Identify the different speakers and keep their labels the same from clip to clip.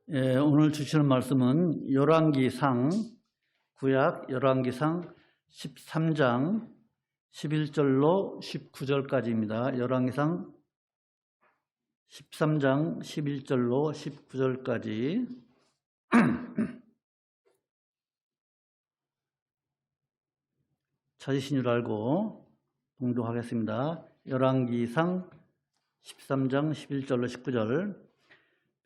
Speaker 1: 오늘 주시는 말씀은 열왕기상, 구약 열왕기상 13장 11절로 19절까지입니다. 열왕기상 13장 11절로 19절까지 찾으신 줄 알고 봉독하겠습니다. 열왕기상 13장 11절로 19절.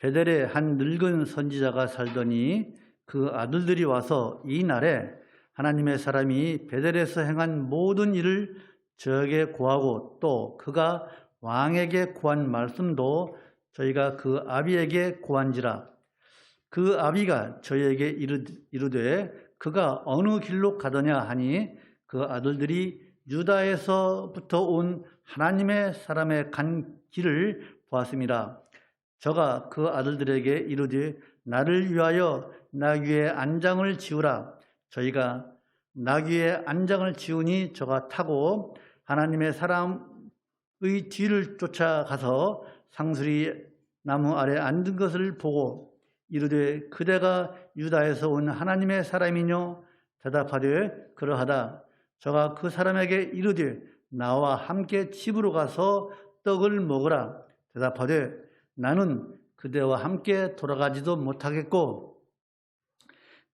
Speaker 1: 베델에 한 늙은 선지자가 살더니 그 아들들이 와서 이 날에 하나님의 사람이 베델에서 행한 모든 일을 저에게 고하고 또 그가 왕에게 고한 말씀도 저희가 그 아비에게 고한지라. 그 아비가 저희에게 이르되 그가 어느 길로 가더냐 하니 그 아들들이 유다에서부터 온 하나님의 사람의 간 길을 보았습니다. 저가 그 아들들에게 이르되 나를 위하여 나귀의 안장을 지으라. 저희가 나귀의 안장을 지으니 저가 타고 하나님의 사람의 뒤를 쫓아가서 상수리 나무 아래 앉은 것을 보고 이르되 그대가 유다에서 온 하나님의 사람이뇨? 대답하되 그러하다. 저가 그 사람에게 이르되 나와 함께 집으로 가서 떡을 먹으라. 대답하되 나는 그대와 함께 돌아가지도 못하겠고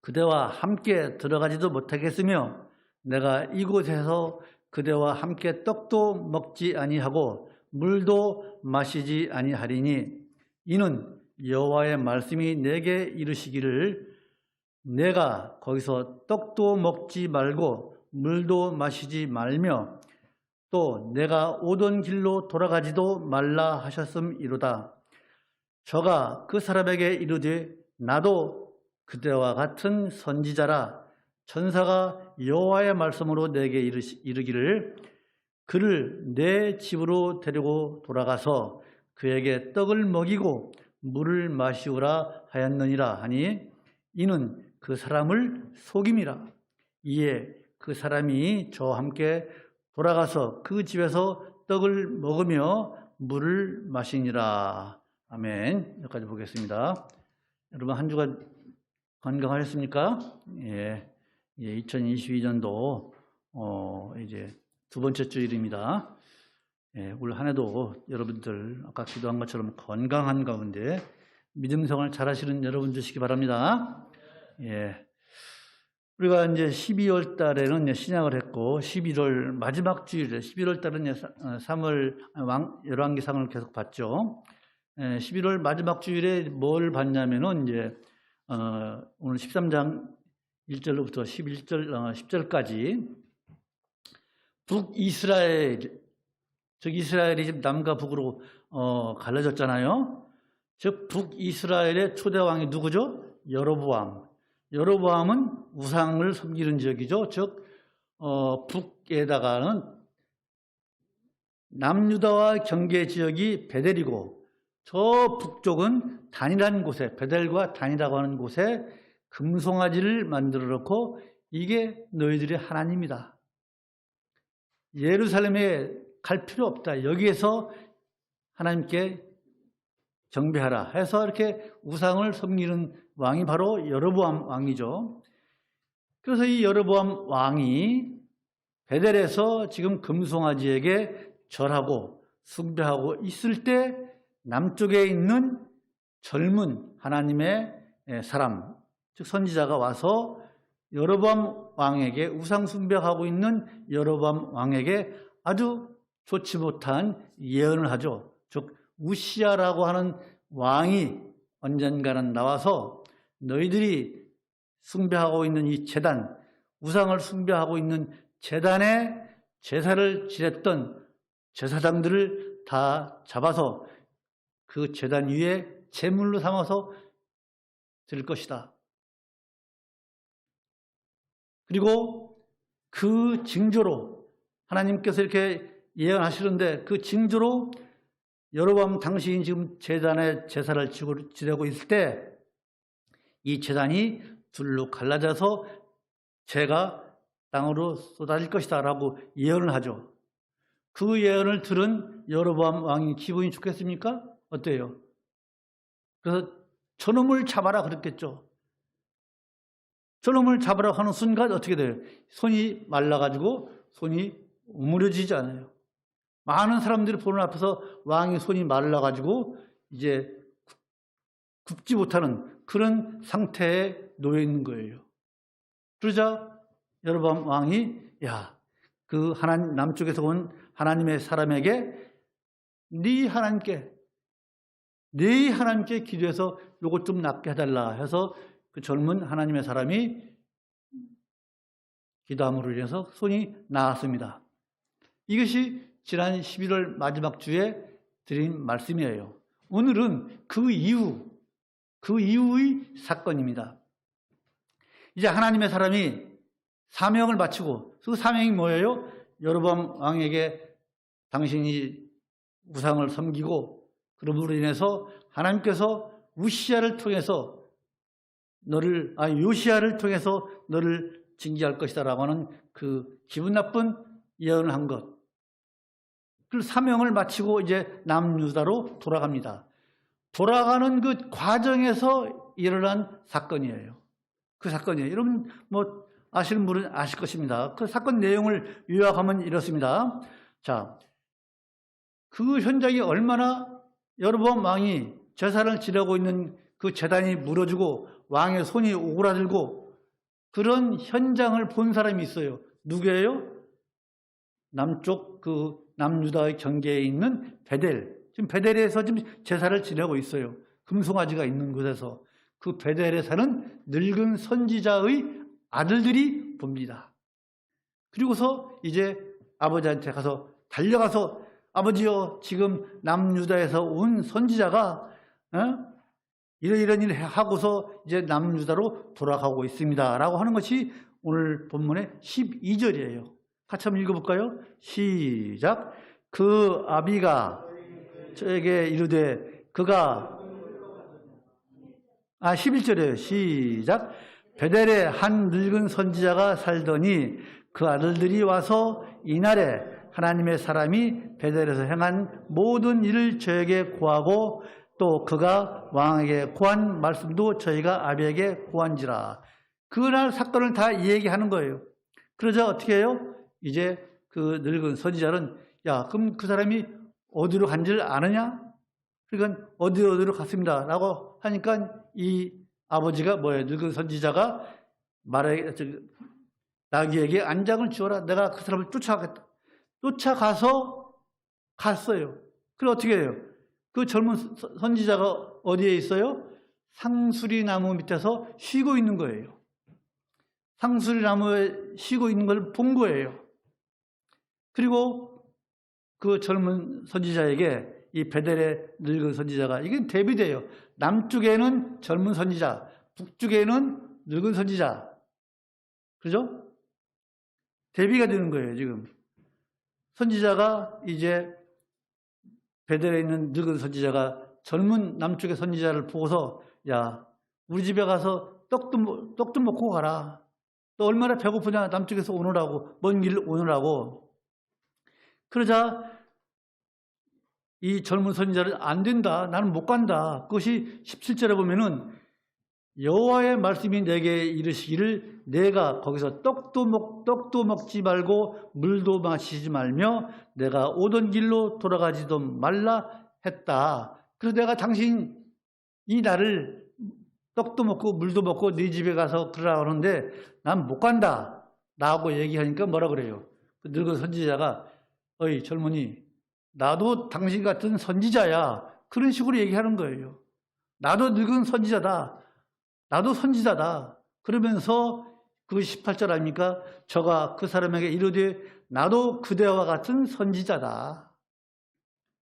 Speaker 1: 그대와 함께 들어가지도 못하겠으며 내가 이곳에서 그대와 함께 떡도 먹지 아니하고 물도 마시지 아니하리니 이는 여호와의 말씀이 내게 이르시기를 내가 거기서 떡도 먹지 말고 물도 마시지 말며 또 내가 오던 길로 돌아가지도 말라 하셨음이로다. 저가 그 사람에게 이르되 나도 그대와 같은 선지자라. 천사가 여호와의 말씀으로 내게 이르기를 그를 내 집으로 데리고 돌아가서 그에게 떡을 먹이고 물을 마시우라 하였느니라 하니 이는 그 사람을 속임이라. 이에 그 사람이 저와 함께 돌아가서 그 집에서 떡을 먹으며 물을 마시니라. 아멘. 여기까지 보겠습니다. 여러분 한 주간 건강하셨습니까? 예, 2022년도 이제 두 번째 주일입니다. 예, 올 한 해도 여러분들 아까 기도한 것처럼 건강한 가운데 믿음 생활 잘하시는 여러분 되시기 바랍니다. 예, 우리가 이제 12월 달에는 신약을 했고 11월 마지막 주일에 11월 달은 3월 열왕기상을 계속 봤죠. 11월 마지막 주일에 뭘 봤냐면은 이제 오늘 13장 1절로부터 10절까지 북이스라엘, 즉 이스라엘이 지금 남과 북으로 갈라졌잖아요. 즉 북이스라엘의 초대 왕이 누구죠? 여로보암. 여로보암은 우상을 섬기는 지역이죠. 즉 북에다가는 남유다와 경계 지역이 베델이고 저 북쪽은 단이라는 곳에, 베델과 단이라고 하는 곳에 금송아지를 만들어 놓고 이게 너희들의 하나님이다. 예루살렘에 갈 필요 없다. 여기에서 하나님께 경배하라 해서 이렇게 우상을 섬기는 왕이 바로 여로보암 왕이죠. 그래서 이 여로보암 왕이 베델에서 지금 금송아지에게 절하고 숭배하고 있을 때 남쪽에 있는 젊은 하나님의 사람, 즉 선지자가 와서 여로보암 왕에게 우상 숭배하고 있는 여로보암 왕에게 아주 좋지 못한 예언을 하죠. 즉 우시야라고 하는 왕이 언젠가는 나와서 너희들이 숭배하고 있는 이 제단, 우상을 숭배하고 있는 제단에 제사를 지냈던 제사장들을 다 잡아서 그 제단 위에 제물로 삼아서 드릴 것이다. 그리고 그 징조로 하나님께서 이렇게 예언하시는데 그 징조로 여로보암 당신이 지금 제단에 제사를 지내고 있을 때 이 제단이 둘로 갈라져서 재가 땅으로 쏟아질 것이다 라고 예언을 하죠. 그 예언을 들은 여로보암 왕이 기분이 좋겠습니까? 어때요? 그래서 저놈을 잡아라 그랬겠죠. 저놈을 잡으라 하는 순간 어떻게 돼요? 손이 말라가지고 손이 오므려지지 않아요. 많은 사람들이 보는 앞에서 왕이 손이 말라가지고 이제 굽지 못하는 그런 상태에 놓여 있는 거예요. 그러자 여로보암 왕이 그 하나님 남쪽에서 온 하나님의 사람에게 네 하나님께 기도해서 요것 좀 낫게 해달라 해서 그 젊은 하나님의 사람이 기도함으로 인해서 손이 나았습니다. 이것이 지난 11월 마지막 주에 드린 말씀이에요. 오늘은 그 이후의 사건입니다. 이제 하나님의 사람이 사명을 마치고, 그 사명이 뭐예요? 여로보암 왕에게 당신이 우상을 섬기고 그럼으로 인해서 하나님께서 요시야를 통해서 너를 징계할 것이다라고 하는 그 기분 나쁜 예언을 한 것. 그 사명을 마치고 이제 남유다로 돌아갑니다. 돌아가는 그 과정에서 일어난 사건이에요. 그 사건이에요. 여러분 아시는 분은 아실 것입니다. 그 사건 내용을 요약하면 이렇습니다. 자, 그 현장이 얼마나 여로보암 왕이 제사를 지내고 있는 그 제단이 무너지고 왕의 손이 오그라들고 그런 현장을 본 사람이 있어요. 누구예요? 남쪽 그 남유다의 경계에 있는 베델. 지금 베델에서 지금 제사를 지내고 있어요. 금송아지가 있는 곳에서. 그 베델에 사는 늙은 선지자의 아들들이 봅니다. 그리고서 이제 아버지한테 달려가서 아버지요, 지금 남유다에서 온 선지자가 이런 일을 하고서 이제 남유다로 돌아가고 있습니다 라고 하는 것이 오늘 본문의 12절이에요. 같이 한번 읽어볼까요? 시작. 그 아비가 저에게 이르되 그가 11절이에요. 시작. 베델에 한 늙은 선지자가 살더니 그 아들들이 와서 이날에 하나님의 사람이 베델에서 행한 모든 일을 저에게 고하고 또 그가 왕에게 고한 말씀도 저희가 아비에게 고한지라. 그날 사건을 다 얘기하는 거예요. 그러자 어떻게 해요? 이제 그 늙은 선지자는 그럼 그 사람이 어디로 간지를 아느냐? 그러니까 어디로 갔습니다 라고 하니까 이 아버지가 늙은 선지자가 나귀에게 안장을 주어라. 내가 그 사람을 쫓아가겠다. 쫓아가서 갔어요. 그럼 어떻게 해요? 그 젊은 선지자가 어디에 있어요? 상수리 나무 밑에서 쉬고 있는 거예요. 상수리 나무에 쉬고 있는 걸 본 거예요. 그리고 그 젊은 선지자에게 이 베델의 늙은 선지자가, 이게 대비돼요. 남쪽에는 젊은 선지자, 북쪽에는 늙은 선지자. 그죠? 대비가 되는 거예요, 지금. 선지자가 이제 베델에 있는 늙은 선지자가 젊은 남쪽의 선지자를 보고서 우리 집에 가서 떡도 먹고 가라. 너 얼마나 배고프냐, 남쪽에서 오느라고, 먼 길 오느라고. 그러자 이 젊은 선지자는 안 된다. 나는 못 간다. 그것이 17절에 보면은 여호와의 말씀이 내게 이르시기를 내가 거기서 떡도 먹지 말고 물도 마시지 말며 내가 오던 길로 돌아가지도 말라 했다. 그래서 내가 당신 이 날을 떡도 먹고 물도 먹고 네 집에 가서 그러라 하는데 난 못 간다 라고 얘기하니까 뭐라 그래요? 그 늙은 선지자가 어이 젊은이, 나도 당신 같은 선지자야. 그런 식으로 얘기하는 거예요. 나도 늙은 선지자다. 나도 선지자다. 그러면서 그 18절 아닙니까? 저가 그 사람에게 이르되 나도 그대와 같은 선지자다.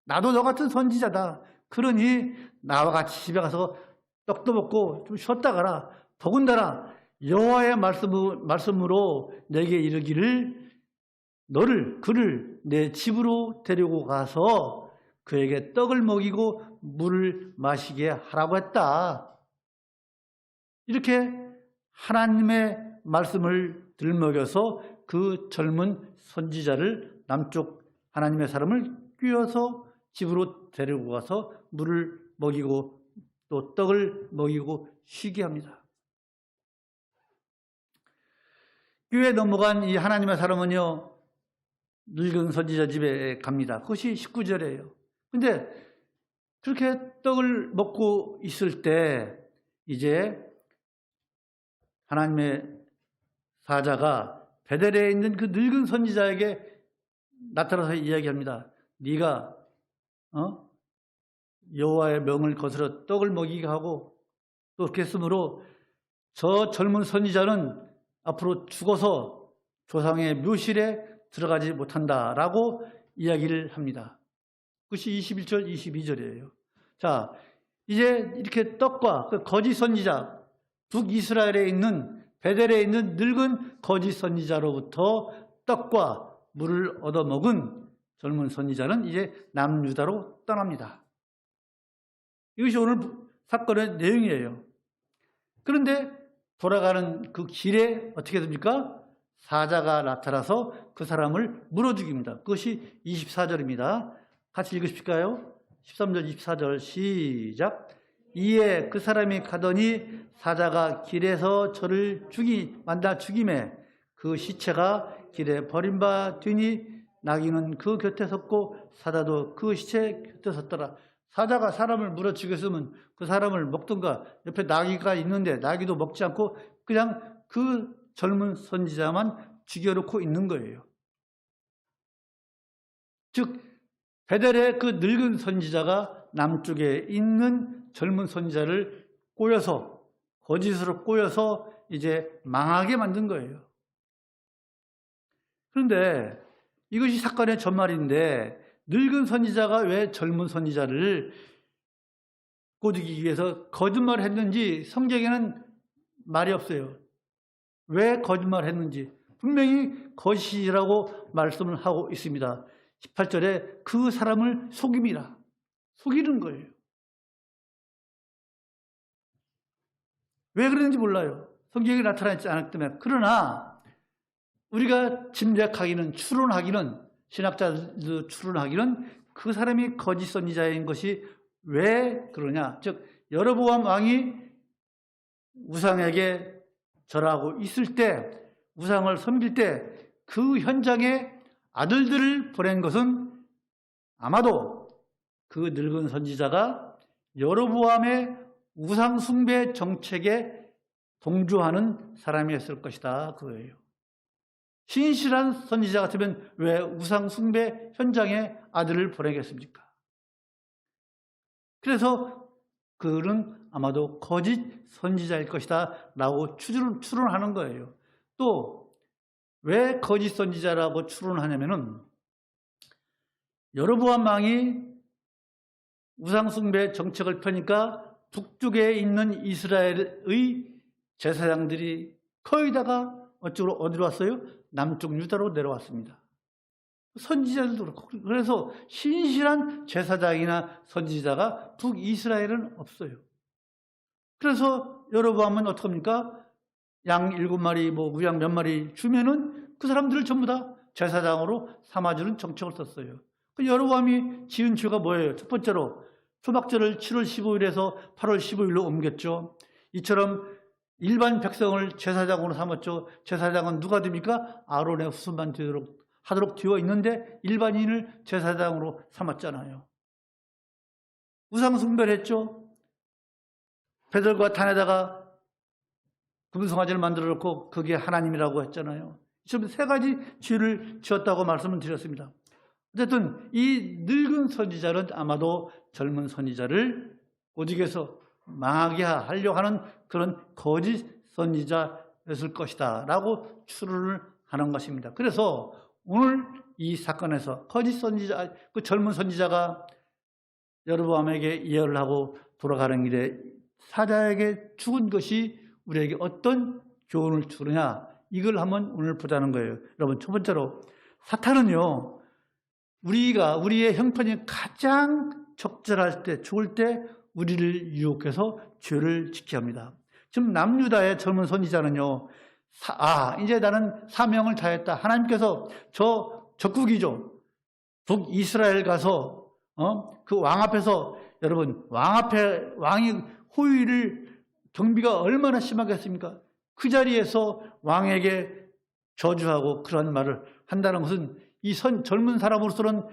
Speaker 1: 나도 너 같은 선지자다. 그러니 나와 같이 집에 가서 떡도 먹고 좀 쉬었다 가라. 더군다나 여호와의 말씀으로 내게 이르기를 그를 내 집으로 데리고 가서 그에게 떡을 먹이고 물을 마시게 하라고 했다. 이렇게 하나님의 말씀을 들먹여서 그 젊은 선지자를, 남쪽 하나님의 사람을 끼워서 집으로 데리고 가서 물을 먹이고 또 떡을 먹이고 쉬게 합니다. 교회에 넘어간 이 하나님의 사람은요, 늙은 선지자 집에 갑니다. 그것이 19절이에요. 근데 그렇게 떡을 먹고 있을 때 이제 하나님의 사자가 베델에 있는 그 늙은 선지자에게 나타나서 이야기합니다. 네가 여호와의 명을 거스려 떡을 먹이게 하고 또 그렇게 했으므로 저 젊은 선지자는 앞으로 죽어서 조상의 묘실에 들어가지 못한다라고 이야기를 합니다. 그것이 21절, 22절이에요. 자, 이제 이렇게 떡과 그 거짓 선지자, 북이스라엘에 있는 베델에 있는 늙은 거짓 선지자로부터 떡과 물을 얻어먹은 젊은 선지자는 이제 남유다로 떠납니다. 이것이 오늘 사건의 내용이에요. 그런데 돌아가는 그 길에 어떻게 됩니까? 사자가 나타나서 그 사람을 물어 죽입니다. 그것이 24절입니다. 같이 읽으실까요? 13절, 24절 시작. 이에 그 사람이 가더니 사자가 길에서 저를 만다 죽임에 그 시체가 길에 버림받으니 나귀는 그 곁에 섰고 사자도 그 시체 곁에 섰더라. 사자가 사람을 물어 죽였으면 그 사람을 먹든가, 옆에 나귀가 있는데 나귀도 먹지 않고 그냥 그 젊은 선지자만 죽여놓고 있는 거예요. 즉 베델의 그 늙은 선지자가 남쪽에 있는 젊은 선지자를 꼬여서, 거짓으로 꼬여서 이제 망하게 만든 거예요. 그런데 이것이 사건의 전말인데 늙은 선지자가 왜 젊은 선지자를 꼬드기기 위해서 거짓말을 했는지 성경에는 말이 없어요. 왜 거짓말을 했는지 분명히 거짓이라고 말씀을 하고 있습니다. 18절에 그 사람을 속임이라, 속이는 거예요. 왜 그러는지 몰라요. 성경에 나타나지 않았기 때문에. 그러나 우리가 짐작하기는, 추론하기는, 신학자들 추론하기는 그 사람이 거짓 선지자인 것이 왜 그러냐. 즉 여로보암 왕이 우상에게 절하고 있을 때, 우상을 섬길 때 그 현장에 아들들을 보낸 것은 아마도 그 늙은 선지자가 여로보암의 우상 숭배 정책에 동조하는 사람이었을 것이다 그거예요. 신실한 선지자 같으면 왜 우상 숭배 현장에 아들을 보내겠습니까? 그래서 그는 아마도 거짓 선지자일 것이다 라고 추론하는 거예요. 또 왜 거짓 선지자라고 추론하냐면은 여로보암 왕이 우상 숭배 정책을 펴니까 북쪽에 있는 이스라엘의 제사장들이 거의 다가 어디로 왔어요? 남쪽 유다로 내려왔습니다. 선지자들도 그렇고. 그래서 신실한 제사장이나 선지자가 북이스라엘은 없어요. 그래서 여로보암은 어떡합니까? 양 7마리, 무양 몇 마리 주면은 그 사람들을 전부 다 제사장으로 삼아주는 정책을 썼어요. 그 여로보암이 지은 죄가 뭐예요? 첫 번째로 초막절을 7월 15일에서 8월 15일로 옮겼죠. 이처럼 일반 백성을 제사장으로 삼았죠. 제사장은 누가 됩니까? 아론의 후손만 하도록 되어 있는데 일반인을 제사장으로 삼았잖아요. 우상 숭배를 했죠. 베델과 단에다가 금송아지를 만들어 놓고 그게 하나님이라고 했잖아요. 지금 3가지 죄를 지었다고 말씀을 드렸습니다. 어쨌든 이 늙은 선지자는 아마도 젊은 선지자를 오직에서 망하게 하려고 하는 그런 거짓 선지자였을 것이다 라고 추론을 하는 것입니다. 그래서 오늘 이 사건에서 거짓 선지자, 그 젊은 선지자가 여로보암에게 예언을 하고 돌아가는 길에 사자에게 죽은 것이 우리에게 어떤 교훈을 주느냐, 이걸 한번 오늘 보자는 거예요. 여러분, 첫 번째로 사탄은요, 우리의 형편이 가장 적절할 때, 좋을 때 우리를 유혹해서 죄를 짓게 합니다. 지금 남유다의 젊은 선지자는요, 이제 나는 사명을 다했다. 하나님께서 저 적국이죠. 북이스라엘 가서 그 왕 앞에서 여러분 왕 앞에 왕이 호위를 경비가 얼마나 심하겠습니까? 그 자리에서 왕에게 저주하고 그런 말을 한다는 것은 이 젊은 사람으로서는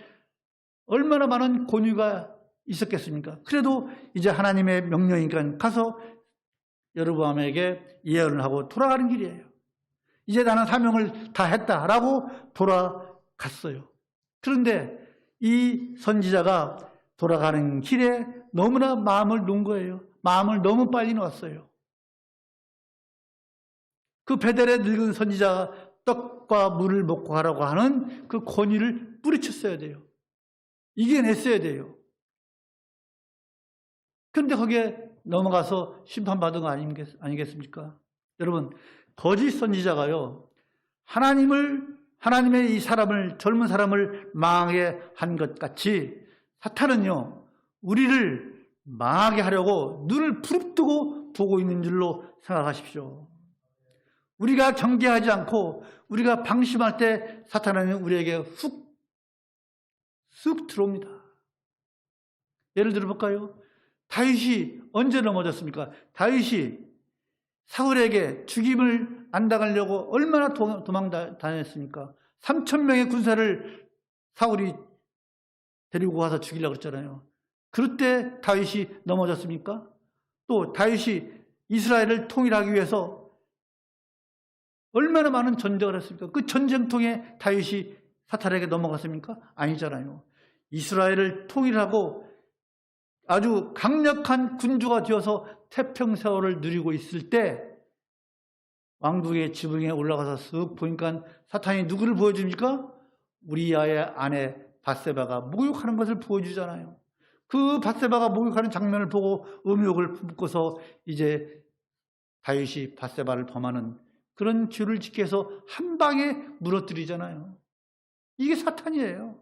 Speaker 1: 얼마나 많은 권위가 있었겠습니까? 그래도 이제 하나님의 명령이니까 가서 여로보암에게 예언을 하고 돌아가는 길이에요. 이제 나는 사명을 다 했다라고 돌아갔어요. 그런데 이 선지자가 돌아가는 길에 너무나 마음을 놓은 거예요. 마음을 너무 빨리 놓았어요. 그 베델의 늙은 선지자가 떡과 물을 먹고 가라고 하는 그 권위를 뿌리쳤어야 돼요. 이겨냈어야 돼요. 그런데 거기에 넘어가서 심판받은 거 아니겠습니까? 여러분, 거짓 선지자가요, 하나님의 이 사람을, 젊은 사람을 망하게 한 것 같이 사탄은요, 우리를 망하게 하려고 눈을 부릅뜨고 보고 있는 줄로 생각하십시오. 우리가 경계하지 않고 우리가 방심할 때 사탄은 우리에게 쑥 들어옵니다. 예를 들어볼까요? 다윗이 언제 넘어졌습니까? 다윗이 사울에게 죽임을 안 당하려고 얼마나 도망 다녔습니까? 3,000명의 군사를 사울이 데리고 가서 죽이려고 했잖아요. 그럴 때 다윗이 넘어졌습니까? 또 다윗이 이스라엘을 통일하기 위해서 얼마나 많은 전쟁을 했습니까? 그 전쟁통에 다윗이 사탄에게 넘어갔습니까? 아니잖아요. 이스라엘을 통일하고 아주 강력한 군주가 되어서 태평세월을 누리고 있을 때 왕궁의 지붕에 올라가서 쓱 보니까 사탄이 누구를 보여줍니까? 우리아의 아내 밧세바가 목욕하는 것을 보여주잖아요. 그 밧세바가 목욕하는 장면을 보고 음욕을 품고서 이제 다윗이 밧세바를 범하는 그런 죄를 짓게 해서 한 방에 무너뜨리잖아요. 이게 사탄이에요.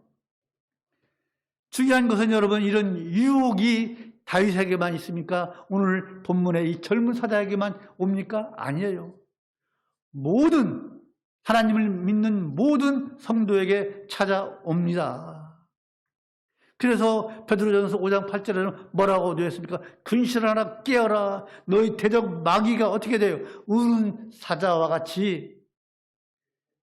Speaker 1: 중요한 것은 여러분, 이런 유혹이 다윗에게만 있습니까? 오늘 본문의 이 젊은 사자에게만 옵니까? 아니에요. 모든 하나님을 믿는 모든 성도에게 찾아옵니다. 그래서 베드로전서 5장 8절에는 뭐라고 되어 있습니까? 근실하라 깨어라. 너희 대적 마귀가 어떻게 돼요? 우는 사자와 같이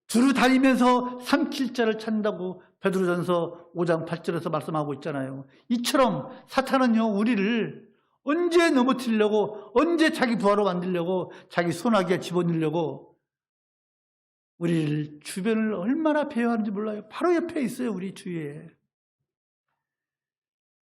Speaker 1: 두루 다니면서 삼킬 자를 찾는다고 베드로전서 5장 8절에서 말씀하고 있잖아요. 이처럼 사탄은요, 우리를 언제 넘어뜨리려고, 언제 자기 부하로 만들려고, 자기 손아귀에 집어넣으려고 우리를 주변을 얼마나 배회하는지 몰라요. 바로 옆에 있어요, 우리 주위에.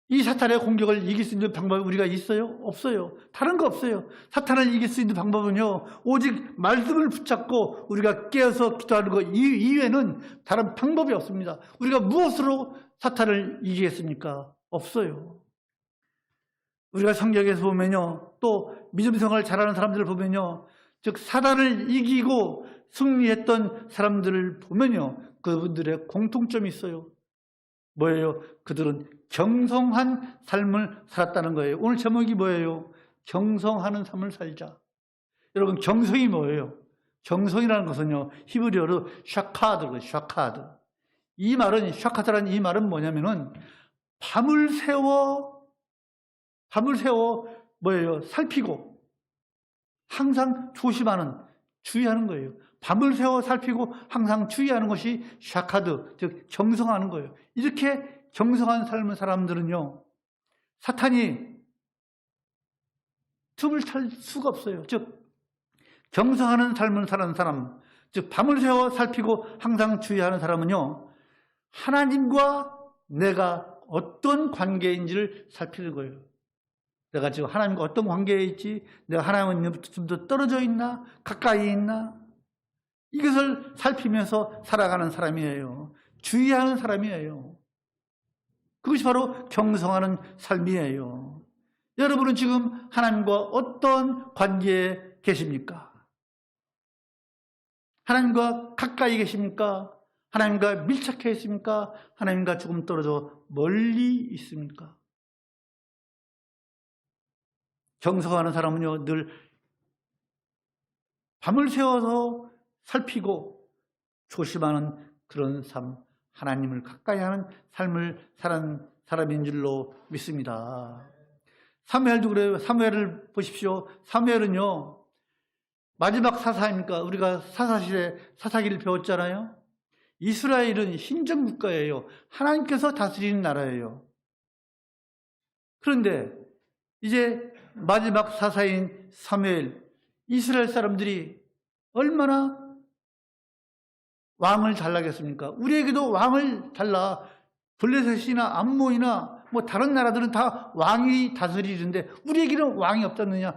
Speaker 1: 이 사탄의 공격을 이길 수 있는 방법이 우리가 있어요? 없어요. 다른 거 없어요. 사탄을 이길 수 있는 방법은요, 오직 말씀을 붙잡고 우리가 깨어서 기도하는 것 이외에는 다른 방법이 없습니다. 우리가 무엇으로 사탄을 이기겠습니까? 없어요. 우리가 성경에서 보면요, 또 믿음 생활을 잘하는 사람들을 보면요, 즉 사단을 이기고 승리했던 사람들을 보면요, 그분들의 공통점이 있어요. 뭐예요? 그들은 경성한 삶을 살았다는 거예요. 오늘 제목이 뭐예요? 경성하는 삶을 살자. 여러분, 경성이 뭐예요? 경성이라는 것은요, 히브리어로 샤카드. 이 말은, 샤카드라는 이 말은 뭐냐면은 밤을 세워 뭐예요? 살피고 항상 주의하는 거예요. 밤을 새워 살피고 항상 주의하는 것이 샤카드, 즉 경성하는 거예요. 이렇게 경성한 삶을 사람들은요, 사탄이 틈을 탈 수가 없어요. 즉 경성하는 삶을 사는 사람, 즉 밤을 새워 살피고 항상 주의하는 사람은요, 하나님과 내가 어떤 관계인지를 살피는 거예요. 내가 지금 하나님과 어떤 관계에 있지? 내가 하나님은 좀 더 떨어져 있나? 가까이 있나? 이것을 살피면서 살아가는 사람이에요. 주의하는 사람이에요. 그것이 바로 경성하는 삶이에요. 여러분은 지금 하나님과 어떤 관계에 계십니까? 하나님과 가까이 계십니까? 하나님과 밀착해 있습니까? 하나님과 조금 떨어져 멀리 있습니까? 경성하는 사람은요, 늘 밤을 새워서 살피고 조심하는 그런 삶, 하나님을 가까이 하는 삶을 사는 사람인 줄로 믿습니다. 사무엘도 그래요. 사무엘을 보십시오. 사무엘은요, 마지막 사사입니까? 우리가 사사시대 사사기를 배웠잖아요. 이스라엘은 신정국가예요. 하나님께서 다스리는 나라예요. 그런데 이제 마지막 사사인 사무엘, 이스라엘 사람들이 얼마나 왕을 달라겠습니까? 우리에게도 왕을 달라. 블레셋이나 암몬이나 뭐 다른 나라들은 다 왕이 다스리는데 우리에게는 왕이 없다느냐?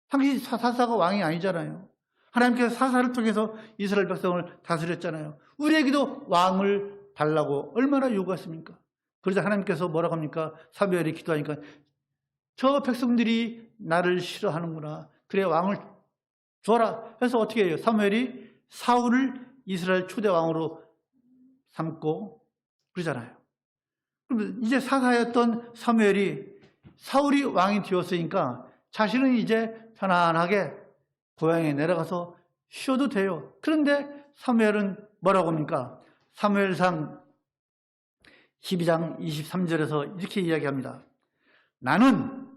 Speaker 1: 당시 사사가 왕이 아니잖아요. 하나님께서 사사를 통해서 이스라엘 백성을 다스렸잖아요. 우리에게도 왕을 달라고 얼마나 요구했습니까? 그러자 하나님께서 뭐라고 합니까? 사무엘이 기도하니까 저 백성들이 나를 싫어하는구나. 그래 왕을 줘라. 해서 어떻게 해요? 사무엘이 사울을 이스라엘 초대 왕으로 삼고 그러잖아요. 그럼 이제 사사였던 사무엘이 사울이 왕이 되었으니까 자신은 이제 편안하게 고향에 내려가서 쉬어도 돼요. 그런데 사무엘은 뭐라고 합니까? 사무엘상 12장 23절에서 이렇게 이야기합니다. 나는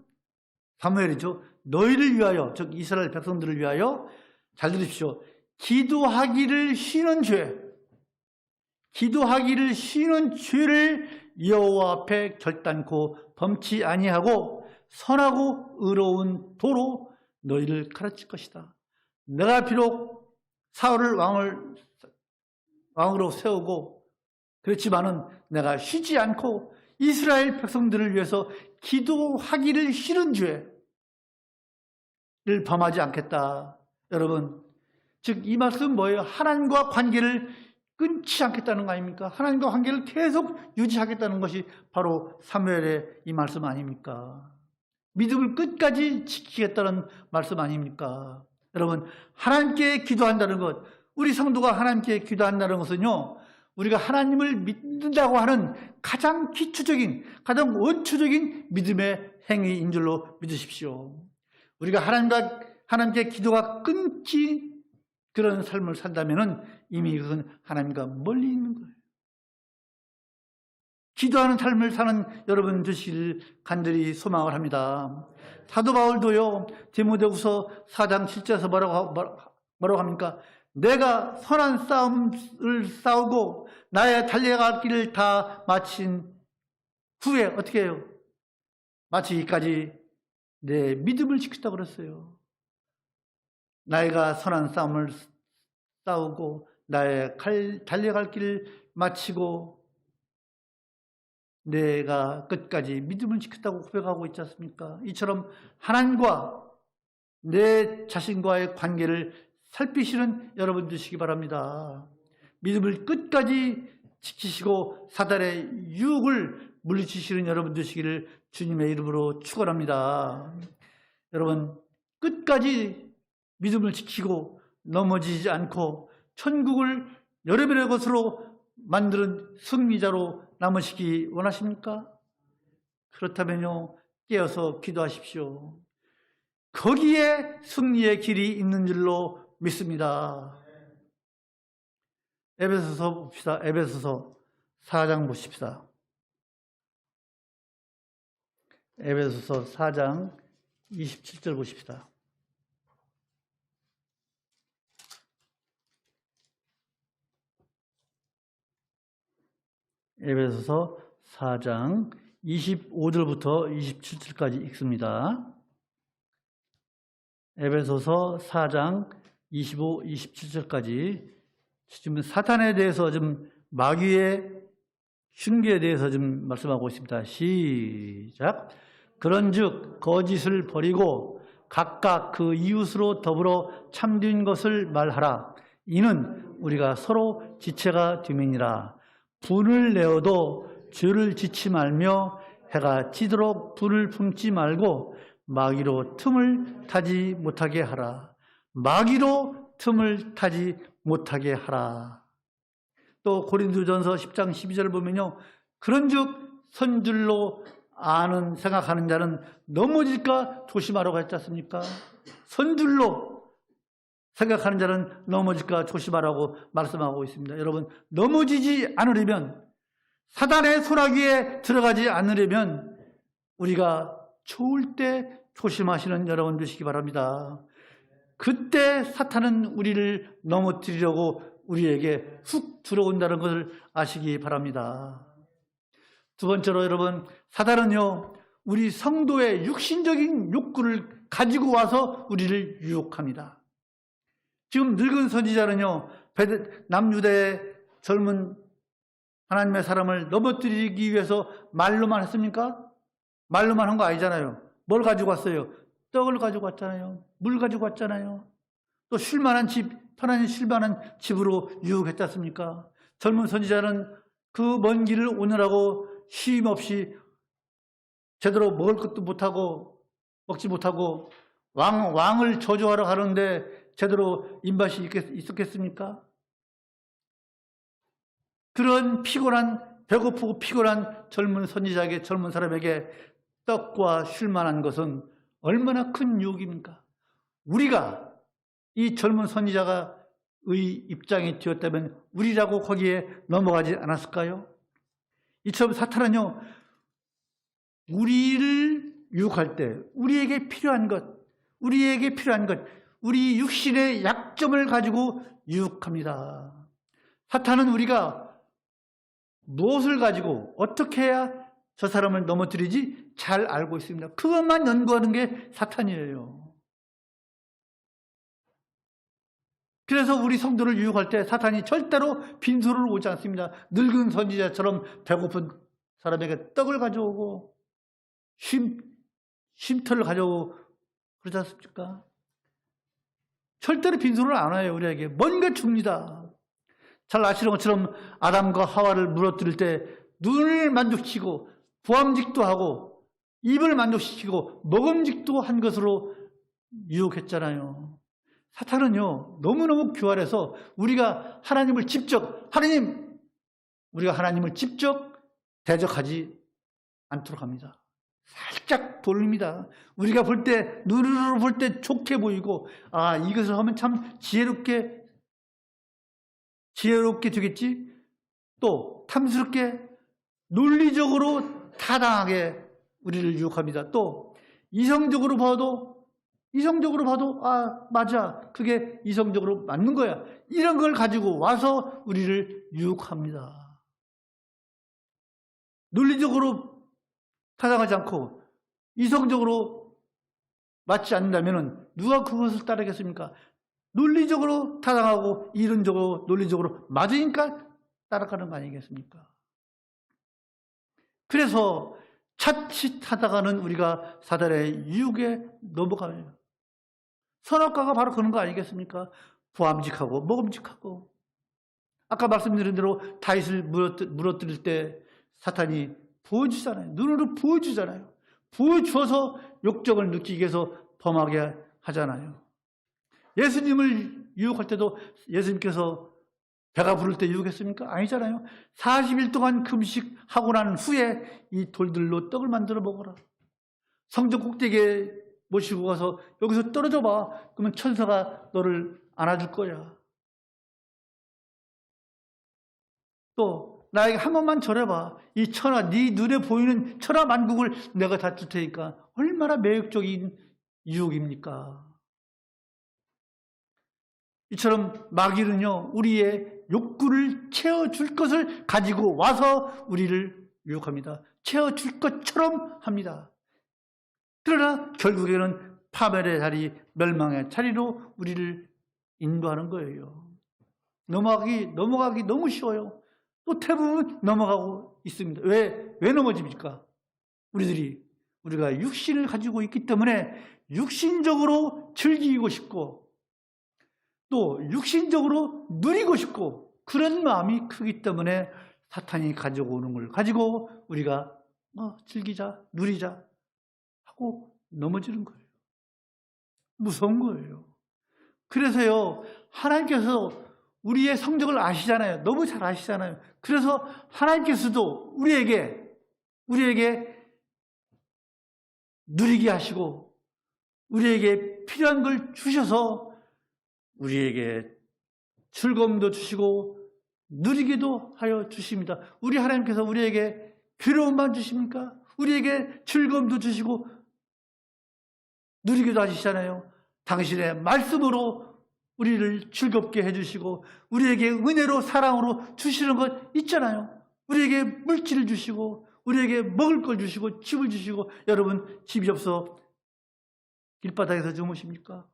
Speaker 1: 사무엘이죠. 너희를 위하여, 즉 이스라엘 백성들을 위하여 잘 들으십시오. 기도하기를 쉬는 죄를 여호와 앞에 결단코 범치 아니하고 선하고 의로운 도로 너희를 가르칠 것이다. 내가 비록 사울을 왕으로 세우고 그렇지만은 내가 쉬지 않고 이스라엘 백성들을 위해서 기도하기를 싫은 죄를 범하지 않겠다. 여러분, 즉 이 말씀은 뭐예요? 하나님과 관계를 끊지 않겠다는 거 아닙니까? 하나님과 관계를 계속 유지하겠다는 것이 바로 사무엘의 이 말씀 아닙니까? 믿음을 끝까지 지키겠다는 말씀 아닙니까? 여러분, 하나님께 기도한다는 것, 우리 성도가 하나님께 기도한다는 것은요, 우리가 하나님을 믿는다고 하는 가장 기초적인, 가장 원초적인 믿음의 행위인 줄로 믿으십시오. 우리가 하나님께 기도가 끊기 그런 삶을 산다면 이미 그것은 하나님과 멀리 있는 거예요. 기도하는 삶을 사는 여러분 되시길 간절히 소망을 합니다. 사도 바울도요, 디모데후서 4장 7절에서 뭐라고 합니까? 내가 선한 싸움을 싸우고 나의 달려갈 길을 다 마친 후에 어떻게 해요? 마치기까지 내 믿음을 지켰다고 그랬어요. 나이가 선한 싸움을 싸우고 나의 달려갈 길을 마치고 내가 끝까지 믿음을 지켰다고 고백하고 있지 않습니까? 이처럼 하나님과 내 자신과의 관계를 살피시는 여러분 되시기 바랍니다. 믿음을 끝까지 지키시고 사단의 유혹을 물리치시는 여러분 되시기를 주님의 이름으로 축원합니다. 여러분, 끝까지 믿음을 지키고 넘어지지 않고 천국을 여러분의 것으로 만드는 승리자로 남으시기 원하십니까? 그렇다면요, 깨어서 기도하십시오. 거기에 승리의 길이 있는 줄로 믿습니다. 에베소서 봅시다. 에베소서 4장 보십시다. 에베소서 4장 27절 보십시다. 에베소서 4장 25절부터 27절까지 읽습니다. 에베소서 4장 25, 27절까지 지금 사탄에 대해서 좀 마귀의 흉기에 대해서 좀 말씀하고 있습니다. 시작. 그런즉 거짓을 버리고 각각 그 이웃으로 더불어 참된 것을 말하라. 이는 우리가 서로 지체가 됨이니라. 분을 내어도 죄를 짓지 말며 해가 지도록 불을 품지 말고 마귀로 틈을 타지 못하게 하라. 마귀로 틈을 타지 못하게 하라. 또 고린도전서 10장 12절을 보면요, 그런즉 선줄로 아는 생각하는 자는 넘어질까 조심하라고 했지 않습니까? 선줄로 생각하는 자는 넘어질까 조심하라고 말씀하고 있습니다. 여러분, 넘어지지 않으려면, 사단의 소나기에 들어가지 않으려면 우리가 좋을 때 조심하시는 여러분 되시기 바랍니다. 그때 사탄은 우리를 넘어뜨리려고 우리에게 훅 들어온다는 것을 아시기 바랍니다. 두 번째로 여러분, 사단은요, 우리 성도의 육신적인 욕구를 가지고 와서 우리를 유혹합니다. 지금 늙은 선지자는요, 남유대의 젊은 하나님의 사람을 넘어뜨리기 위해서 말로만 했습니까? 말로만 한 거 아니잖아요. 뭘 가지고 왔어요? 떡을 가지고 왔잖아요. 물 가지고 왔잖아요. 또 쉴만한 집, 편안히 쉴만한 집으로 유혹했지 않습니까? 젊은 선지자는 그 먼 길을 오느라고 쉼 없이 제대로 먹을 것도 못하고 먹지 못하고 왕을 저주하러 가는데 제대로 입맛이 있었겠습니까? 그런 배고프고 피곤한 젊은 선지자에게, 젊은 사람에게 떡과 쉴만한 것은 얼마나 큰 유혹입니까? 우리가 이 젊은 선지자의 입장이 되었다면 우리라고 거기에 넘어가지 않았을까요? 이처럼 사탄은요, 우리를 유혹할 때 우리에게 필요한 것, 우리 육신의 약점을 가지고 유혹합니다. 사탄은 우리가 무엇을 가지고 어떻게 해야 저 사람을 넘어뜨리지 잘 알고 있습니다. 그것만 연구하는 게 사탄이에요. 그래서 우리 성도를 유혹할 때 사탄이 절대로 빈손으로 오지 않습니다. 늙은 선지자처럼 배고픈 사람에게 떡을 가져오고 쉼터를 가져오고 그러지 않습니까? 절대로 빈손으로 안 와요. 우리에게 뭔가 줍니다. 잘 아시는 것처럼 아담과 하와를 무너뜨릴 때 눈을 만족시키고 부함직도 하고 입을 만족시키고 먹음직도 한 것으로 유혹했잖아요. 사탄은요, 너무너무 교활해서 우리가 하나님을 직접 대적하지 않도록 합니다. 살짝 돌립니다. 우리가 눈으로 볼 때 좋게 보이고, 이것을 하면 참 지혜롭게 되겠지? 또 탐스럽게 논리적으로 타당하게 우리를 유혹합니다. 또 이성적으로 봐도 맞아, 그게 이성적으로 맞는 거야, 이런 걸 가지고 와서 우리를 유혹합니다. 논리적으로 타당하지 않고 이성적으로 맞지 않는다면 누가 그것을 따르겠습니까? 논리적으로 타당하고 이론적으로 논리적으로 맞으니까 따라가는 거 아니겠습니까? 그래서 자칫하다가는 우리가 사단의 유혹에 넘어가요. 선악과가 바로 그런 거 아니겠습니까? 부함직하고 먹음직하고. 아까 말씀드린 대로 다윗을 무너뜨릴 때 사탄이 보여주잖아요. 눈으로 보여주잖아요. 보여주어서 욕정을 느끼게 해서 범하게 하잖아요. 예수님을 유혹할 때도 예수님께서 배가 부를 때 유혹했습니까? 아니잖아요. 40일 동안 금식하고 난 후에 이 돌들로 떡을 만들어 먹어라. 성전 꼭대기에 모시고 가서 여기서 떨어져 봐. 그러면 천사가 너를 안아줄 거야. 또 나에게 한 번만 절해봐. 이 천하, 네 눈에 보이는 천하 만국을 내가 다 줄 테니까. 얼마나 매력적인 유혹입니까? 이처럼 마귀는요, 우리의 욕구를 채워줄 것을 가지고 와서 우리를 유혹합니다. 채워줄 것처럼 합니다. 그러나 결국에는 파멸의 자리, 멸망의 자리로 우리를 인도하는 거예요. 넘어가기 너무 쉬워요. 또 대부분 넘어가고 있습니다. 왜 넘어집니까? 우리가 육신을 가지고 있기 때문에 육신적으로 즐기고 싶고 또 육신적으로 누리고 싶고 그런 마음이 크기 때문에 사탄이 가져오는 걸 가지고 우리가 즐기자, 누리자 하고 넘어지는 거예요. 무서운 거예요. 그래서요, 하나님께서 우리의 성적을 아시잖아요. 너무 잘 아시잖아요. 그래서 하나님께서도 우리에게 누리게 하시고 우리에게 필요한 걸 주셔서 우리에게 즐거움도 주시고 누리기도 하여 주십니다. 우리 하나님께서 우리에게 괴로움만 주십니까? 우리에게 즐거움도 주시고 누리기도 하시잖아요. 당신의 말씀으로 우리를 즐겁게 해주시고 우리에게 은혜로 사랑으로 주시는 것 있잖아요. 우리에게 물질을 주시고 우리에게 먹을 걸 주시고 집을 주시고, 여러분 집이 없어 길바닥에서 주무십니까?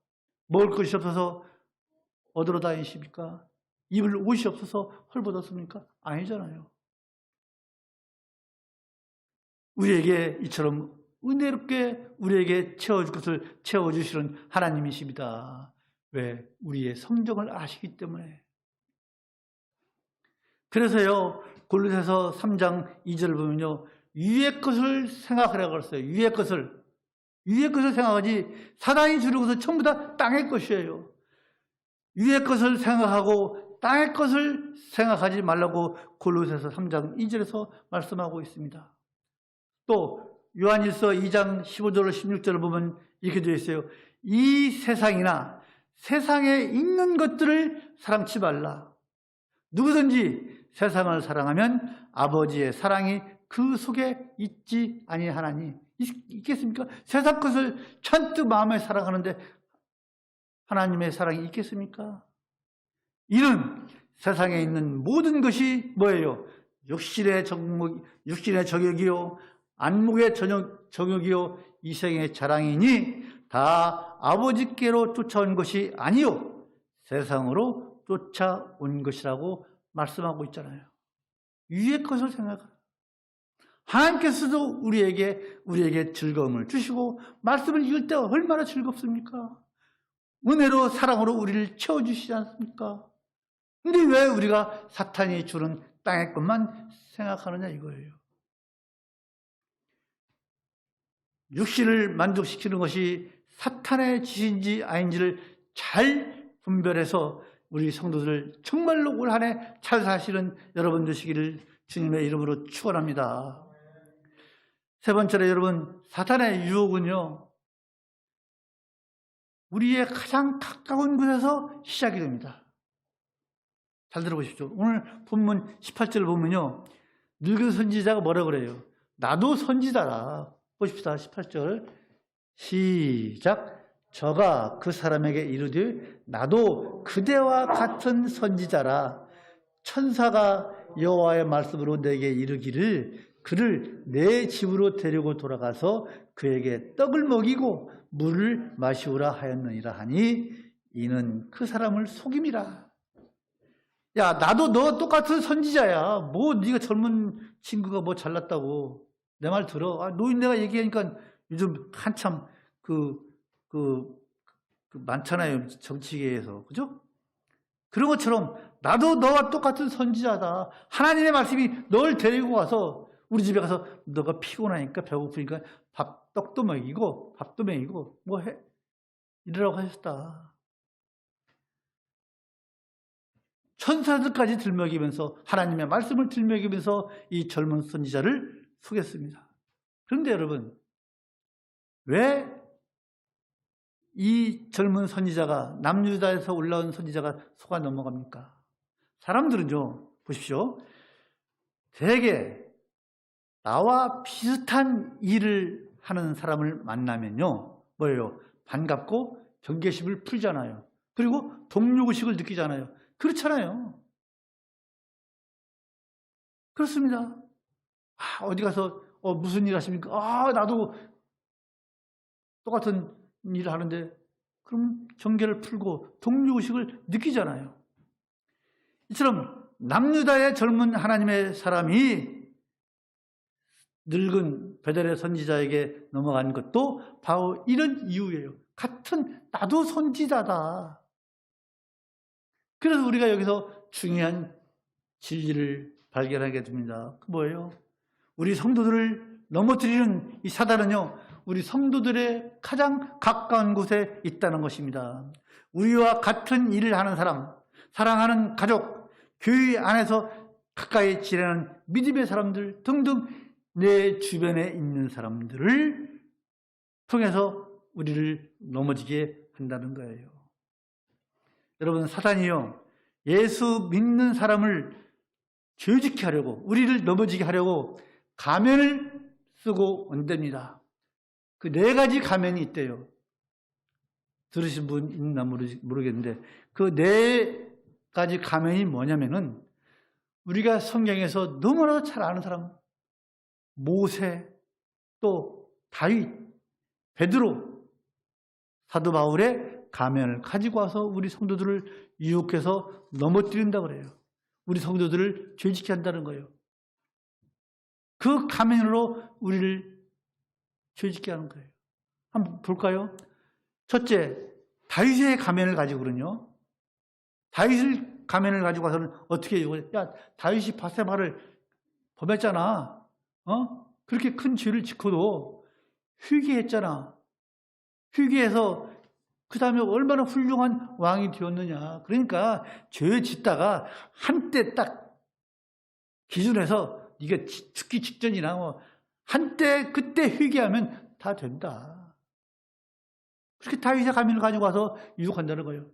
Speaker 1: 먹을 것이 없어서 어디로 다니십니까? 입을 옷이 없어서 헐벗었습니까? 아니잖아요. 우리에게 이처럼 은혜롭게 우리에게 채워줄 것을 채워주시는 하나님이십니다. 왜? 우리의 성정을 아시기 때문에. 그래서요, 골로새서 3장 2절을 보면요, 위의 것을 생각하라고 그랬어요. 위의 것을 생각하지, 사단이 주는 것은 전부 다 땅의 것이에요. 위의 것을 생각하고 땅의 것을 생각하지 말라고 골로새서 3장 2절에서 말씀하고 있습니다. 또 요한일서 2장 15절 16절을 보면 이렇게 되어 있어요. 이 세상이나 세상에 있는 것들을 사랑치 말라. 누구든지 세상을 사랑하면 아버지의 사랑이 그 속에 있지 아니하나니. 있겠습니까? 세상 것을 잔뜩 마음에 사랑하는데 하나님의 사랑이 있겠습니까? 이는 세상에 있는 모든 것이 뭐예요? 육신의 정욕이요, 안목의 정욕이요, 이생의 자랑이니 다 아버지께로 쫓아온 것이 아니요 세상으로 쫓아온 것이라고 말씀하고 있잖아요. 위의 것을 생각하라. 하나님께서도 우리에게 즐거움을 주시고 말씀을 읽을 때 얼마나 즐겁습니까? 은혜로 사랑으로 우리를 채워주시지 않습니까? 근데 왜 우리가 사탄이 주는 땅의 것만 생각하느냐 이거예요. 육신을 만족시키는 것이 사탄의 짓인지 아닌지를 잘 분별해서 우리 성도들 정말로 올 한 해 잘 사시는 여러분 되시기를 주님의 이름으로 축원합니다. 세 번째로 여러분, 사탄의 유혹은요, 우리의 가장 가까운 곳에서 시작이 됩니다. 잘 들어보십시오. 오늘 본문 18절을 보면요, 늙은 선지자가 뭐라 그래요? 나도 선지자라. 보십시다. 18절 시작. 저가 그 사람에게 이르되 나도 그대와 같은 선지자라. 천사가 여호와의 말씀으로 내게 이르기를 그를 내 집으로 데리고 돌아가서 그에게 떡을 먹이고 물을 마시우라 하였느니라 하니 이는 그 사람을 속임이라. 야, 나도 너 똑같은 선지자야. 뭐 네가 젊은 친구가 뭐 잘났다고. 내 말 들어. 노인네가 얘기하니까 요즘 한참 많잖아요. 정치계에서. 그죠? 그런 것처럼 나도 너와 똑같은 선지자다. 하나님의 말씀이 널 데리고 가서 우리 집에 가서 너가 피곤하니까 배고프니까 떡도 먹이고 밥도 먹이고 뭐 해. 이러라고 하셨다. 천사들까지 들먹이면서 하나님의 말씀을 들먹이면서 이 젊은 선지자를 속였습니다. 그런데 여러분, 왜 이 젊은 선지자가, 남유다에서 올라온 선지자가 속아 넘어갑니까? 사람들은요, 보십시오. 대개 나와 비슷한 일을 하는 사람을 만나면요, 뭐예요? 반갑고 경계심을 풀잖아요. 그리고 동료의식을 느끼잖아요. 그렇잖아요. 그렇습니다. 어디 가서 무슨 일 하십니까? 나도 똑같은 일을 하는데, 그럼 경계를 풀고 동료의식을 느끼잖아요. 이처럼 남유다의 젊은 하나님의 사람이 늙은 베델의 선지자에게 넘어간 것도 바로 이런 이유예요. 같은 나도 선지자다. 그래서 우리가 여기서 중요한 진리를 발견하게 됩니다. 그 뭐예요? 우리 성도들을 넘어뜨리는 이 사단은요, 우리 성도들의 가장 가까운 곳에 있다는 것입니다. 우리와 같은 일을 하는 사람, 사랑하는 가족, 교회 안에서 가까이 지내는 믿음의 사람들 등등 내 주변에 있는 사람들을 통해서 우리를 넘어지게 한다는 거예요. 여러분, 사단이요, 예수 믿는 사람을 죄짓게 하려고, 우리를 넘어지게 하려고 가면을 쓰고 온답니다. 그 4가지 가면이 있대요. 들으신 분 있나 모르겠는데, 그 4가지 가면이 뭐냐면은, 우리가 성경에서 너무나 잘 아는 사람, 모세, 또 다윗, 베드로, 사도 바울의 가면을 가지고 와서 우리 성도들을 유혹해서 넘어뜨린다 그래요. 우리 성도들을 죄짓게 한다는 거예요. 그 가면으로 우리를 죄짓게 하는 거예요. 한번 볼까요? 첫째, 다윗의 가면을 가지고는요. 다윗의 가면을 가지고 와서는 어떻게 해요? 야, 다윗이 바세바를 범했잖아. 그렇게 큰 죄를 짓고도 회개했잖아. 회개해서 그 다음에 얼마나 훌륭한 왕이 되었느냐. 그러니까 죄 짓다가 한때 딱 기준해서 네가 죽기 직전이나 한때 그때 회개하면 다 된다. 그렇게 다윗의 가면을 가지고 와서 유혹한다는 거예요.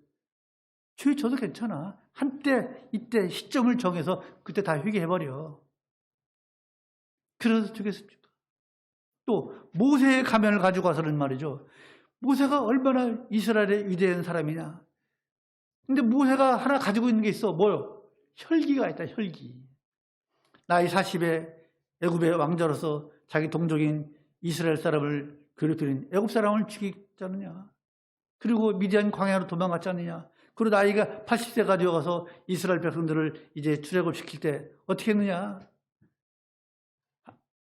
Speaker 1: 죄 져도 괜찮아. 한때 이때 시점을 정해서 그때 다 회개해버려. 그래서 되겠습니까? 또 모세의 가면을 가지고 와서는 말이죠. 모세가 얼마나 이스라엘의 위대한 사람이냐. 근데 모세가 하나 가지고 있는 게 있어. 뭐요? 혈기가 있다. 혈기. 나이 40에 애굽의 왕자로서 자기 동족인 이스라엘 사람을 괴롭히는 애굽 사람을 죽이지 않느냐. 그리고 미디안 광야로 도망갔지 않느냐. 그리고 나이가 80세가 되어가서 이스라엘 백성들을 이제 출애굽시킬 때 어떻게 했느냐.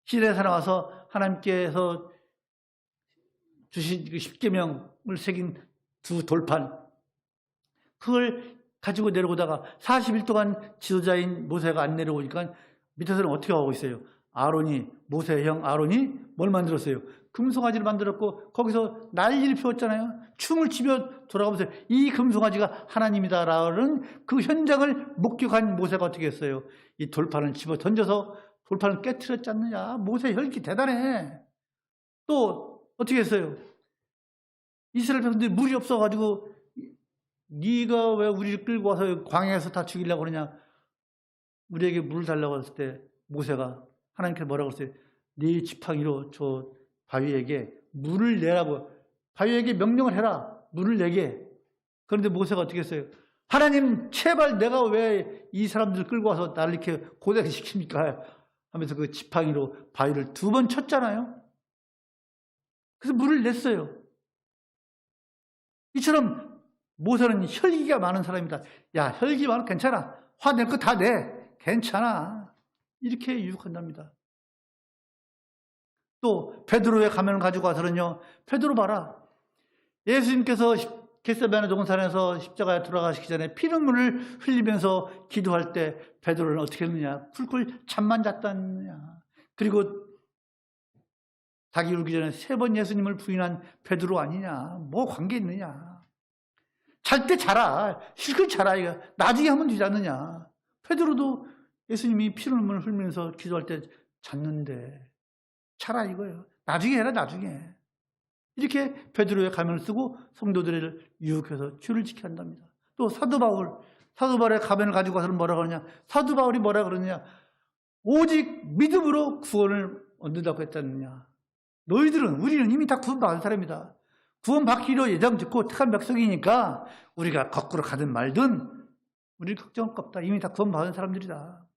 Speaker 1: 시내에 살아와서 하나님께서 주신 10계명을 새긴 2 돌판, 그걸 가지고 내려오다가 40일 동안 지도자인 모세가 안 내려오니까 밑에서는 어떻게 하고 있어요? 모세의 형 아론이 뭘 만들었어요? 금송아지를 만들었고 거기서 난리를 피웠잖아요. 춤을 추며 돌아가면서 이 금송아지가 하나님이다라는 그 현장을 목격한 모세가 어떻게 했어요? 이 돌판을 집어 던져서 돌판을 깨트렸지 않느냐. 모세 혈기 대단해. 또 어떻게 했어요? 이스라엘 백성들이 물이 없어가지고 네가 왜 우리를 끌고 와서 광야에서 다 죽이려고 그러냐. 우리에게 물을 달라고 했을 때 모세가 하나님께 뭐라고 했어요? 네 지팡이로 저 바위에게 물을 내라고, 바위에게 명령을 해라. 물을 내게. 그런데 모세가 어떻게 했어요? 하나님 제발 내가 왜 이 사람들을 끌고 와서 나를 이렇게 고생시킵니까? 하면서 그 지팡이로 바위를 2번 쳤잖아요. 그래서 물을 냈어요. 이처럼 모세는 혈기가 많은 사람이다. 야, 혈기 많아. 괜찮아. 화낼 거 다 내. 괜찮아. 이렇게 유혹한답니다. 또 베드로의 가면을 가지고 와서는요. 베드로 봐라. 예수님께서 겟세마네 동산에서 십자가에 돌아가시기 전에 피눈물을 흘리면서 기도할 때 베드로는 어떻게 했느냐. 쿨쿨 잠만 잤다느냐. 그리고 닭이 울기 전에 3번 예수님을 부인한 베드로 아니냐. 뭐 관계 있느냐. 잘 때 자라. 실컷 자라. 이거 나중에 하면 되지 않느냐. 베드로도 예수님이 피눈물을 흘리면서 기도할 때 잤는데 자라 이거예요. 나중에 해라. 나중에. 이렇게 베드로의 가면을 쓰고 성도들을 유혹해서 죄를 지게 한답니다. 또 사도 바울의 가면을 가지고 와서는 뭐라 그러냐. 사도 바울이 뭐라 그러느냐. 오직 믿음으로 구원을 얻는다고 했다느냐. 우리는 이미 다 구원받은 사람이다. 구원받기로 예정 짓고 택한 백성이니까 우리가 거꾸로 가든 말든 우리 걱정할 거 없다. 이미 다 구원받은 사람들이다.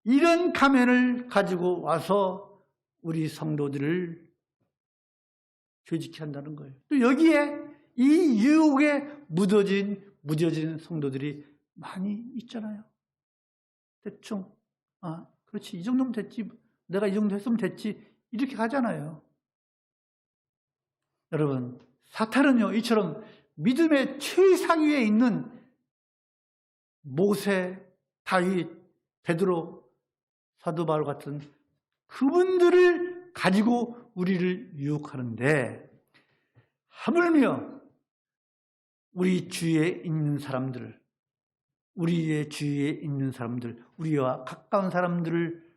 Speaker 1: 이런 가면을 가지고 와서 우리 성도들을 죄짓게 한다는 거예요. 또 여기에 이 유혹에 무뎌진 성도들이 많이 있잖아요. 대충 그렇지, 이 정도면 됐지, 내가 이 정도 했으면 됐지, 이렇게 가잖아요. 여러분, 사탄은요, 이처럼 믿음의 최상위에 있는 모세, 다윗, 베드로, 사도 바울 같은 그분들을 가지고 우리를 유혹하는데, 하물며 우리 주위에 있는 사람들, 우리의 주위에 있는 사람들, 우리와 가까운 사람들을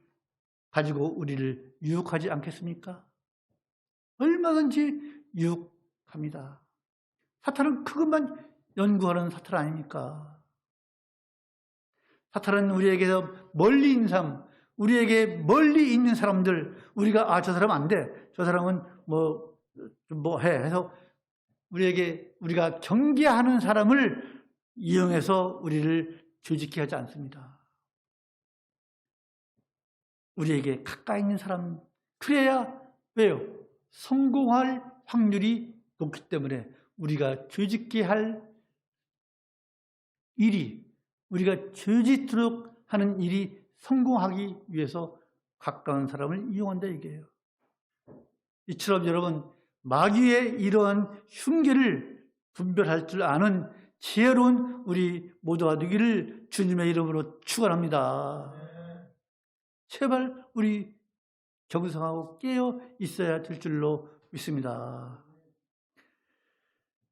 Speaker 1: 가지고 우리를 유혹하지 않겠습니까? 얼마든지 유혹합니다. 사탄은 그것만 연구하는 사탄 아닙니까? 사탄은 우리에게서 멀리 있는 사람, 우리에게 멀리 있는 사람들, 우리가 저 사람 안 돼, 저 사람은 뭐 해 해서 우리가 경계하는 사람을 이용해서 우리를 조직케 하지 않습니다. 우리에게 가까이 있는 사람, 그래야 왜요? 성공할 확률이 높기 때문에 우리가 조직케 할 일이, 우리가 조직도록 하는 일이 성공하기 위해서 가까운 사람을 이용한다 이게요. 이처럼 여러분, 마귀의 이러한 흉계를 분별할 줄 아는 지혜로운 우리 모두가 되기를 주님의 이름으로 축원합니다. 제발 우리 경성하고 깨어 있어야 될 줄로 믿습니다.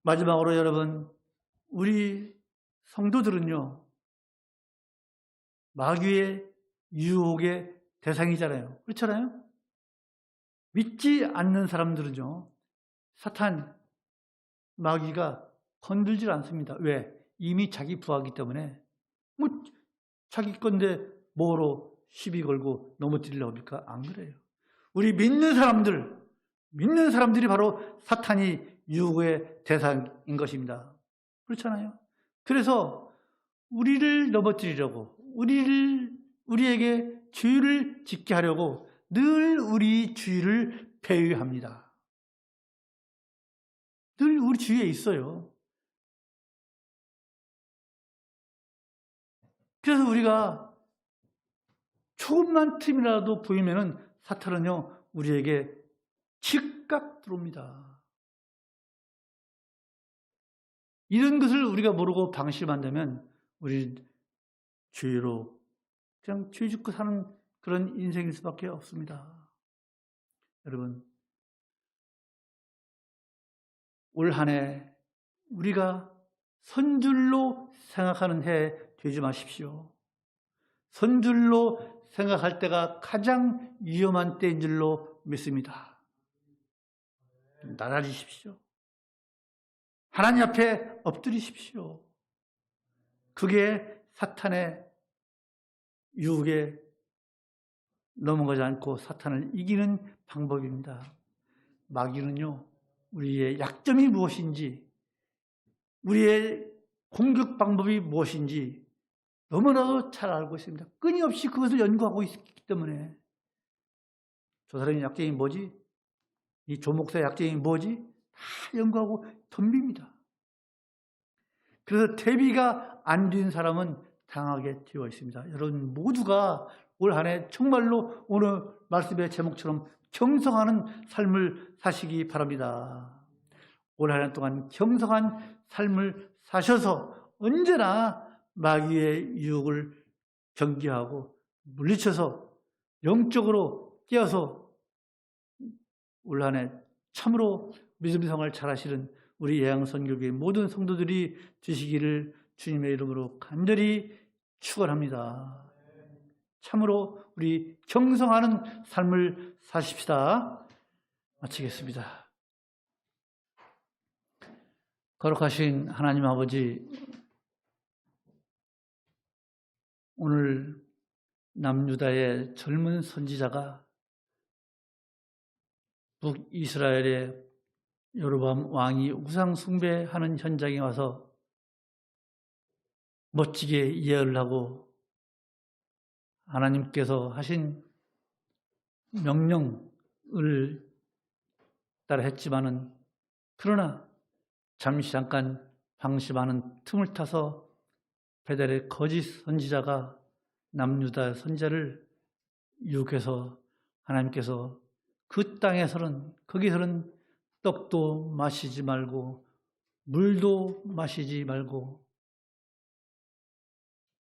Speaker 1: 마지막으로 여러분, 우리 성도들은요, 마귀의 유혹의 대상이잖아요. 그렇잖아요? 믿지 않는 사람들은요, 사탄, 마귀가 건들질 않습니다. 왜? 이미 자기 부하기 때문에. 뭐, 자기 건데 뭐로 시비 걸고 넘어뜨리려고 합니까? 안 그래요. 우리 믿는 사람들이 바로 사탄이 유혹의 대상인 것입니다. 그렇잖아요? 그래서 우리를 넘어뜨리려고, 우리에게 주의를 짓게 하려고 늘 우리 주위를 배회합니다. 늘 우리 주위에 있어요. 그래서 우리가 조금만 틈이라도 보이면은 사탄은요, 우리에게 즉각 들어옵니다. 이런 것을 우리가 모르고 방심한다면 우리 주위로 그냥 죄 짓고 사는 그런 인생일 수밖에 없습니다. 여러분, 올 한 해 우리가 선줄로 생각하는 해 되지 마십시오. 선줄로 생각할 때가 가장 위험한 때인 줄로 믿습니다. 나다리십시오. 하나님 앞에 엎드리십시오. 그게 사탄의 유혹에 넘어가지 않고 사탄을 이기는 방법입니다. 마귀는요, 우리의 약점이 무엇인지, 우리의 공격 방법이 무엇인지 너무나도 잘 알고 있습니다. 끊임없이 그것을 연구하고 있기 때문에 저 사람의 약점이 뭐지? 이 조목사의 약점이 뭐지? 다 연구하고 덤빕니다. 그래서 대비가 안 된 사람은 당하게 되어 있습니다. 여러분 모두가 올 한 해 정말로 오늘 말씀의 제목처럼 경성하는 삶을 사시기 바랍니다. 올 한 해 동안 경성한 삶을 사셔서 언제나 마귀의 유혹을 경계하고 물리쳐서 영적으로 깨어서 올 한 해 참으로 믿음 생활 잘하시는 우리 예양선교회 모든 성도들이 되시기를 주님의 이름으로 간절히 축원합니다. 참으로 우리 경성하는 삶을 사십시다. 마치겠습니다. 거룩하신 하나님 아버지, 오늘 남유다의 젊은 선지자가 북이스라엘의 여로보암 왕이 우상 숭배하는 현장에 와서 멋지게 예언을 하고 하나님께서 하신 명령을 따라 했지만은, 그러나 잠시 잠깐 방심하는 틈을 타서 베델의 거짓 선지자가 남유다 선지자를 유혹해서 하나님께서 그 땅에서는, 거기서는 떡도 마시지 말고 물도 마시지 말고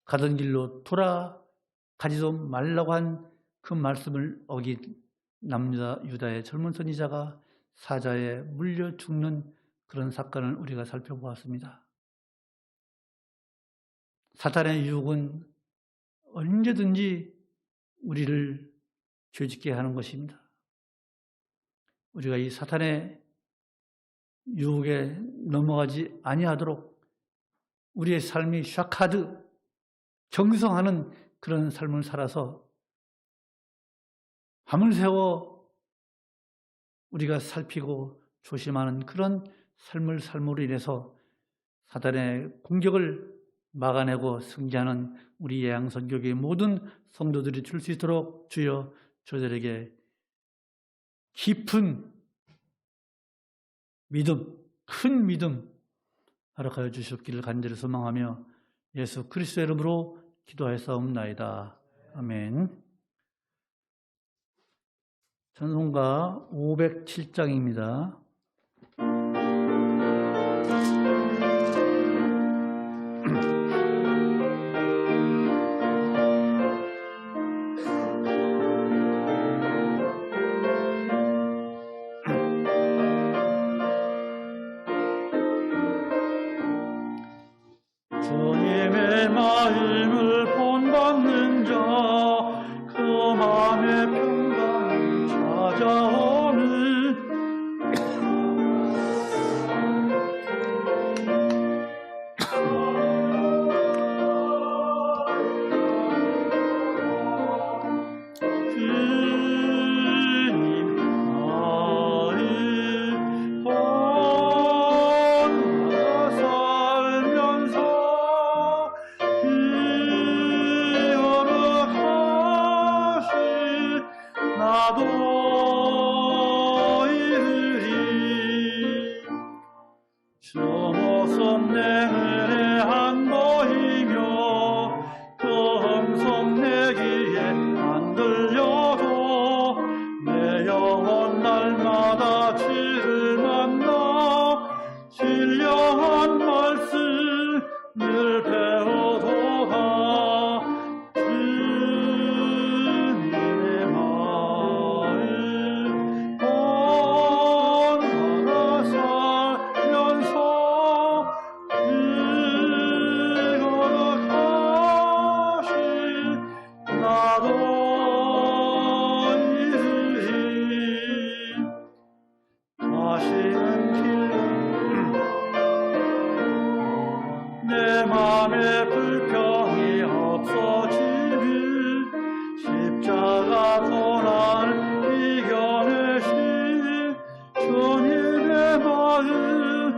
Speaker 1: 가던 길로 돌아가지도 말라고 한 그 말씀을 어긴 남유다의 젊은 선지자가 사자에 물려 죽는 그런 사건을 우리가 살펴보았습니다. 사탄의 유혹은 언제든지 우리를 죄짓게 하는 것입니다. 우리가 이 사탄의 유혹에 넘어가지 아니하도록 우리의 삶이 샤카드, 경성하는 그런 삶을 살아서 밤을 새워 우리가 살피고 조심하는 그런 삶을 삶으로 인해서 사단의 공격을 막아내고 승리하는 우리 예양선교회 모든 성도들이 줄 수 있도록 주여 저들에게 깊은 믿음, 큰 믿음 허락하여 주시옵기를 간절히 소망하며 예수 그리스도의 이름으로 기도하였사옵나이다. 아멘. 찬송가 507장입니다. 주님의 마음을 본받는 자, 그 마음의 평강이 찾아오는 주님 마음 본받아 살면서 나도 이르리 저 모습 내 은혜 안 보이며 그 음성 내 귀에 안 들려도 내 영혼 날마다 주를 만나 신령한 말씀을 배우도다 주님의 마음 본받아 살면서 거룩하신 나도 이르리 다시는 내 맘에 불평이 없어지는 십자가 고난을 이겨내신 주님의 마음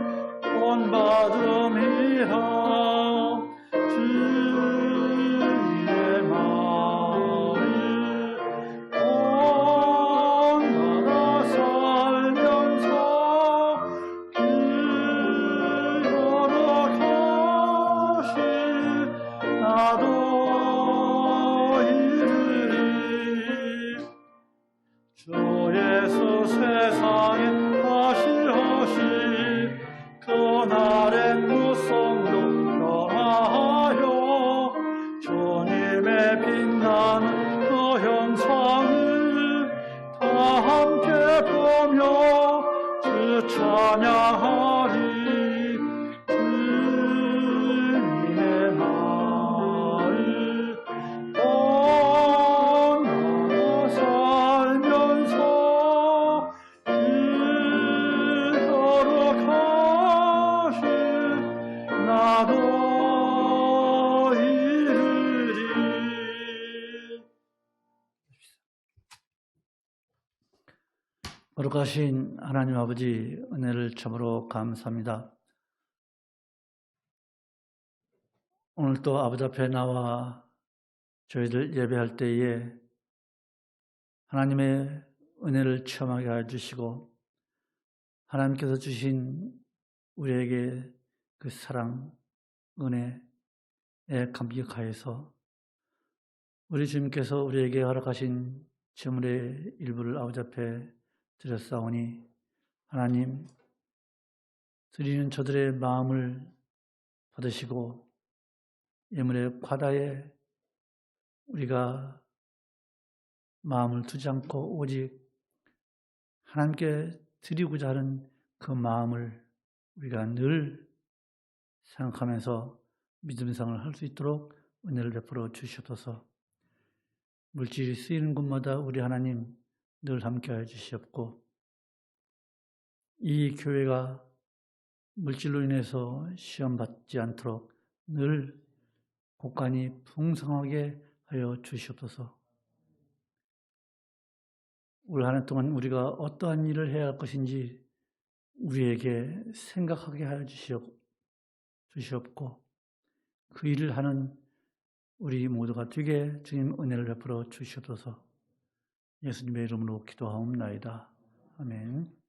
Speaker 1: 본받음이라 주님의 마음 본받아 살면서 나도 이르리 주 예수 세상에 하시오시 그날의 무성도 변화하여 주님의 빛나는 그 형상을 다 함께 보며 주 찬양하리 주님의 마음 본받아 살면서 거룩하신 나도 이르리. 거룩하신 하나님 아버지 은혜를 참으로 감사합니다. 오늘 또 아버지 앞에 나와 저희들 예배할 때에 하나님의 은혜를 체험하게 해주시고 하나님께서 주신 우리에게 그 사랑, 은혜에 감격하여서 우리 주님께서 우리에게 허락하신 제물의 일부를 아버지 앞에 드렸사오니 하나님 드리는 저들의 마음을 받으시고 예물의 과다에 우리가 마음을 두지 않고 오직 하나님께 드리고자 하는 그 마음을 우리가 늘 생각하면서 믿음생활을 할 수 있도록 은혜를 베풀어 주시옵소서. 물질이 쓰이는 곳마다 우리 하나님 늘 함께하여 주시옵고 이 교회가 물질로 인해서 시험받지 않도록 늘 곳간이 풍성하게 하여 주시옵소서. 올 한 해 동안 우리가 어떠한 일을 해야 할 것인지 우리에게 생각하게 하여 주시옵고 그 일을 하는 우리 모두가 되게 주님 은혜를 베풀어 주시옵소서. 예수님의 이름으로 기도하옵나이다. 아멘.